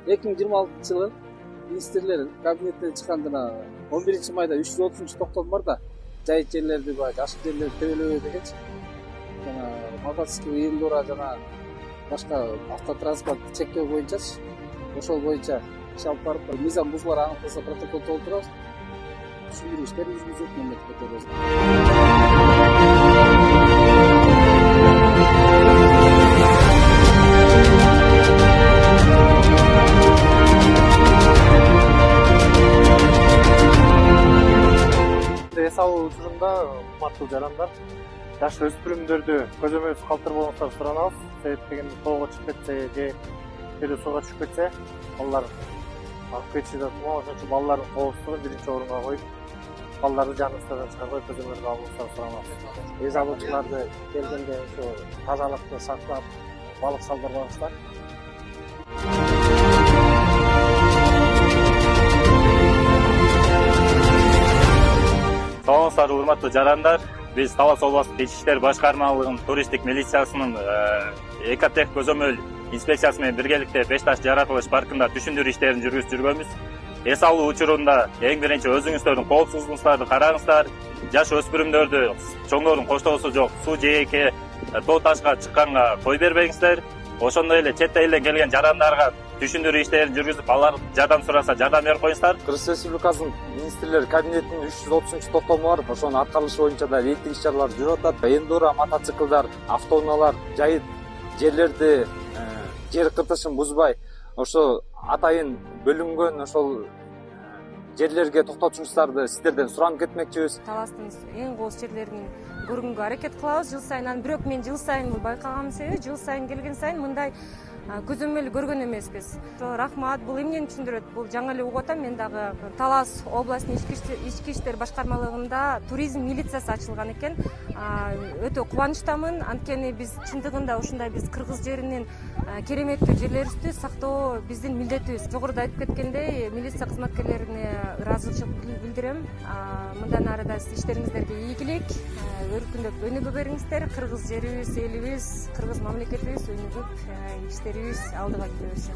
2026-жылы министрлер кабинеттен чыккан жана 11-майда 330-токтом бар да, жайыт жерлерди жашыл жерлерди тебелебей дегенчи. Жана мотоцикл ыйындыра жана башка автотранспорт чектөө боюнчачы. Ошол боюнча иш алып барып, мыйзам бузулар аныкталса протокол толтурабыз. Түшүндүрүү иштерин жүргүзүп мамлекетке беребиз. Эс алуу учурунда урматтуу жарандар, жаш өспүрүмдөрдү көзөмөлсүз калтырбооңуздар суранабыз. Себеп дегенде тоого чыгып кетсе же сууга түшүп кетсе, балдар агып кетиши да туман. Ошон үчүн балдардын коопсуздугун биринчи орунга коюп, балдарды жаныбыздан чыгарбай көзөмөлгө алууңуздар суранабыз. Эс алуучуларды келгенде ошо тазалыкты сактап, балык салдырбаңыздар. Саламатсыздар, урматтуу жарандар. Биз Талас областык Ички иштер башкармалыгынын туристтик милициясынын Экотех көзөмөл инспекциясы менен биргеликте Бешташ жаратылыш паркында түшүндүрүү иштерин жүргүзүп жүргөнбүз. Эс алуу учурунда эң биринчи өзүңүздөрдүн коопсуздугуңуздарды караңыздар. Жаш өспүрүмдөрдү чоңдордун коштоосу жок суу жээкке, тоо ташка чыкканга кой бербеңиздер. Ошондой эле чет элден келген жарандарга түшүндүрүү иштерин жүргүзүп, алар жардам сураса жардам берип коюңуздар. Кыргыз Республикасынын министрлер кабинетинин 330-токтому бар. Ошонун аткарылышы боюнча да рейдтик иш-чаралар жүрүп атат. Эндура, мотоциклдар, автоунаалар, жайыт жерлерди жер кыртышын бузбай, ошо атайын бөлүнгөн ошол жерлерге токтотушуңуздарды сиздерден суранып кетмекчибиз. Таластын эң кооз жерлерин көргөнгө аракет кылабыз жыл сайын. Бирок мен жыл сайын байкаган себеби, жыл сайын келген сайын мындай көзөмөл көргөн эмеспиз. Рахмат, бул эмнени түшүндүрөт? Бул жаңы эле угуп атам. Мен дагы Талас областынын ички иштер башкармалыгында туризм милициясы ачылган экен. Өтө кубанычтамын. Анткени биз чындыгында ушундай биз кыргыз жеринин кереметтүү жерлерибизди сактоо биздин милдетибиз. Жогоруда айтып кеткендей, милиция кызматкерлерине ыраазычылык билдирем. Мындан ары да иштериңиздерге ийгилик, өркүндөп өнүгө бериңиздер. Кыргыз жерибиз, элибиз, кыргыз мамлекетибиз өнүгүп, иштерибиз алдыга кете берсин.